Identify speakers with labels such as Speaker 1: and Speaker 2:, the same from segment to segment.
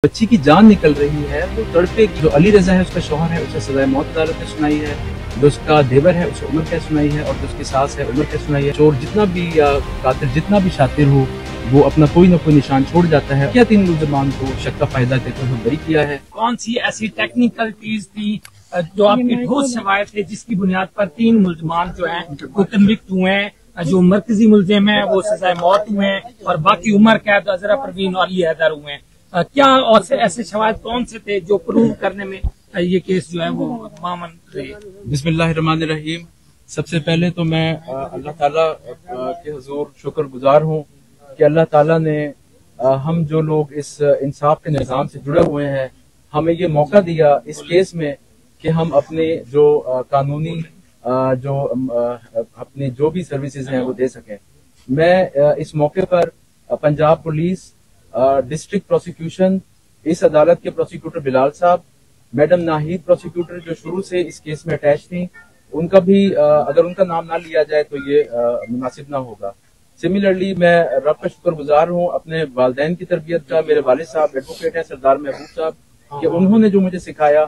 Speaker 1: बच्ची की जान निकल रही है वो तड़पे। जो अली रजा है उसका शौहर है उसे सजाए मौत अदालत ने सुनाई है, जो उसका देवर है उसे उम्र कैद सुनाई है और जो उसकी सास है उम्र कैद सुनाई है। चोर जितना भी या कातिल जितना भी शातिर हो वो अपना कोई ना कोई निशान छोड़ जाता है। क्या 3 मुलजमान को शक का फायदा देते हुए बरी किया है।
Speaker 2: कौन सी ऐसी टेक्निकल चीज थी जो आपकी ठोस शवायद थे जिसकी बुनियाद पर 3 मुलजमान जो हैं वो कन्विक्ट हुए हैं, जो मरकजी मुलजिम है वो सजाए मौत हुए हैं और बाकी उम्र कैद अजरा परवीन और अली हैदर हुए हैं। क्या और से ऐसे शवायद कौन से थे जो प्रूव करने में ये केस जो है वो मामन रहे।
Speaker 1: बिस्मिल्लाहिर्रहमानिर्रहीम। सबसे पहले तो मैं अल्लाह ताला के हुजूर शुक्रगुजार हूँ कि अल्लाह ताला ने हम जो लोग इस इंसाफ के निज़ाम से जुड़े हुए हैं हमें ये मौका दिया इस केस में कि हम अपने जो कानूनी जो अपने जो भी सर्विसेज हैं वो दे सकें। मैं इस मौके पर पंजाब पुलिस, डिस्ट्रिक्ट प्रोसिक्यूशन, इस अदालत के प्रोसिक्यूटर बिलाल साहब, मैडम नाहिद प्रोसिक्यूटर जो शुरू से इस केस में अटैच थी, उनका भी अगर उनका नाम ना लिया जाए तो ये मुनासिब ना होगा। सिमिलरली मैं रब का शुक्रगुजार हूँ अपने वालिदैन की तरबियत का। मेरे वालिद साहब एडवोकेट हैं सरदार महबूब साहब, कि उन्होंने जो मुझे सिखाया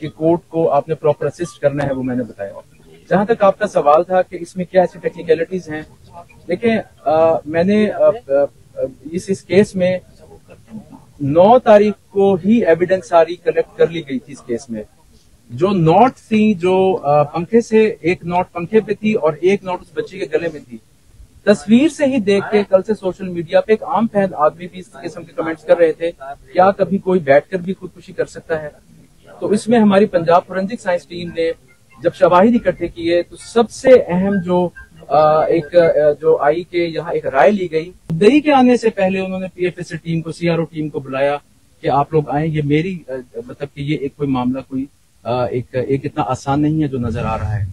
Speaker 1: कि कोर्ट को आपने प्रॉपर असिस्ट करना है वो मैंने बताया। जहां तक आपका सवाल था कि इसमें क्या ऐसी टेक्निकलिटीज हैं, देखें मैंने इस केस में 9 तारीख को ही एविडेंस सारी कलेक्ट कर ली गई थी। इस केस में जो नोट थी, जो पंखे से एक नोट पंखे पे थी और एक नोट उस बच्ची के गले में थी, तस्वीर से ही देख के कल से सोशल मीडिया पे एक आम फहम आदमी भी इस किस्म के कमेंट्स कर रहे थे, क्या कभी कोई बैठकर भी खुदकुशी कर सकता है। तो इसमें हमारी पंजाब फोरेंसिक साइंस टीम ने जब शवाहिद इकट्ठे किए तो सबसे अहम जो जो आई के यहाँ एक राय ली गई, मुद्दई के आने से पहले उन्होंने पीएफएसए टीम को, सीआरओ टीम को बुलाया कि आप लोग आए। ये मेरी मतलब कि ये एक कोई मामला कोई एक इतना आसान नहीं है जो नजर आ रहा है।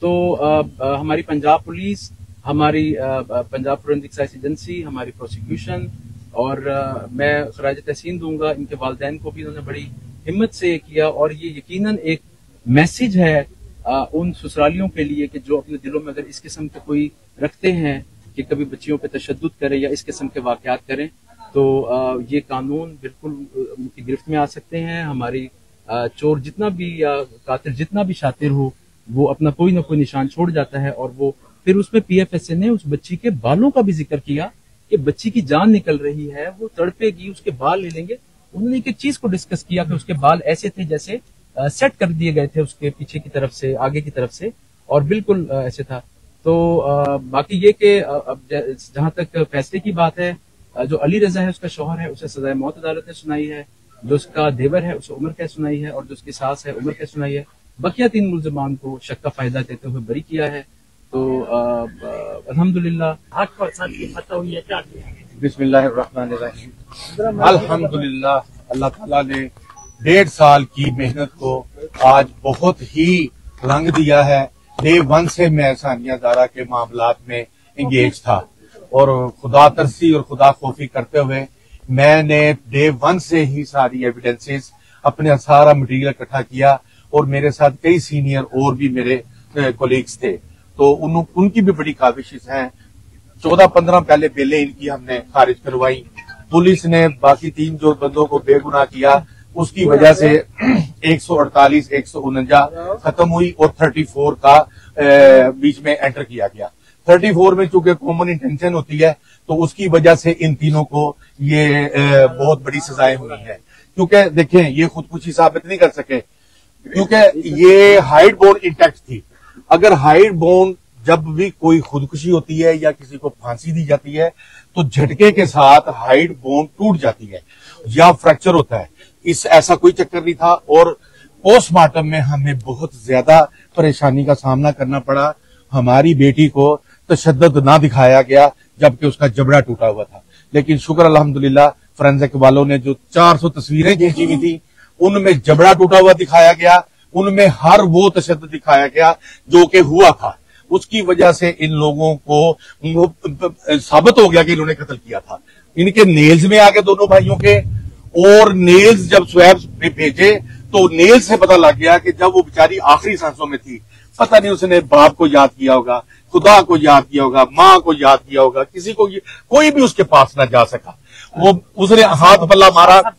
Speaker 1: तो हमारी पंजाब पुलिस, हमारी पंजाब फोरेंसिक साइंस एजेंसी, हमारी प्रोसिक्यूशन और मैं खराज तहसीन दूंगा इनके वालिदैन को भी इन्होंने बड़ी हिम्मत से किया। और ये यकीनन एक मैसेज है उन ससुरालियों के लिए कि जो अपने दिलों में अगर इस किस्म के कोई रखते हैं कि कभी बच्चियों पे तशद्दुद करें या इस किस्म के वाकयात करें तो ये कानून बिल्कुल उनकी गिरफ्त में आ सकते हैं। हमारी चोर जितना भी या कातिल जितना भी शातिर हो वो अपना कोई ना कोई निशान छोड़ जाता है। और वो फिर उसमें पीएफएसए ने उस बच्ची के बालों का भी जिक्र किया कि बच्ची की जान निकल रही है, वो तड़पेगी, उसके बाल ले लेंगे। उन्होंने एक चीज को डिस्कस किया कि उसके बाल ऐसे थे जैसे सेट कर दिए गए थे उसके पीछे की तरफ से, आगे की तरफ से, और बिल्कुल ऐसे था। तो बाकी ये कि जहां तक फैसले की बात है, जो अली रजा है उसका शौहर है उसे सजाए मौत अदालत ने सुनाई है, जो उसका देवर है उसे उम्र कैद सुनाई है और जो उसकी सास है उम्र कैद सुनाई है। बकिया 3 मुलजमान को शक का फायदा देते हुए बरी किया है। तो अल्हम्दुलिल्लाह
Speaker 2: हक पर सच की फतह हुई है। क्या किया।
Speaker 3: बिस्मिल्लाहिर्रहमानिर्रहीम। अल्हम्दुलिल्लाह अल्लाह ताला ने 1.5 साल की मेहनत को आज बहुत ही रंग दिया है। डे 1 से मैं सानिया ज़ारा के मामलात में एंगेज था और खुदा तरसी और खुदा खौफी करते हुए मैंने डे 1 से ही सारी एविडेंसेस अपने सारा मटेरियल इकट्ठा किया और मेरे साथ कई सीनियर और भी मेरे कोलीग्स थे। तो उनकी भी बड़ी काविशें हैं। 14-15 पहले बेलें इनकी हमने खारिज करवाई। पुलिस ने बाकी 3 जो बंदों को बेगुनाह किया उसकी वजह से 148, 149 खत्म हुई और 34 का बीच में एंटर किया गया। 34 में चूंकि कॉमन इंटेंशन होती है तो उसकी वजह से इन तीनों को ये बहुत बड़ी सजाएं हुई है। क्योंकि देखें ये खुदकुशी साबित नहीं कर सके क्योंकि ये हाइड बोन इंटैक्ट थी। अगर हाइड बोन जब भी कोई खुदकुशी होती है या किसी को फांसी दी जाती है तो झटके के साथ हाइड बोन टूट जाती है या फ्रैक्चर होता है। ऐसा कोई चक्कर नहीं था और पोस्टमार्टम में हमें बहुत ज्यादा परेशानी का सामना करना पड़ा। हमारी बेटी को तशद्दुद ना दिखाया गया जबकि उसका जबड़ा टूटा हुआ था। लेकिन शुक्र अल्हम्दुलिल्लाह फोरेंसिक वालों ने जो 400 तस्वीरें खींची हुई थी उनमें जबड़ा टूटा हुआ दिखाया गया, उनमें हर वो तशद्दुद दिखाया गया जो कि हुआ था। उसकी वजह से इन लोगों को साबित हो गया कि इन्होंने कत्ल किया था। इनके नेल्स में आगे दोनों भाइयों के, और नेल्स जब स्वैब भेजे तो नेल्स से पता लग गया कि जब वो बेचारी आखिरी सांसों में थी, पता नहीं उसने बाप को याद किया होगा, खुदा को याद किया होगा, माँ को याद किया होगा, किसी को कोई भी उसके पास ना जा सका। वो उसने हाथ पल्ला मारा।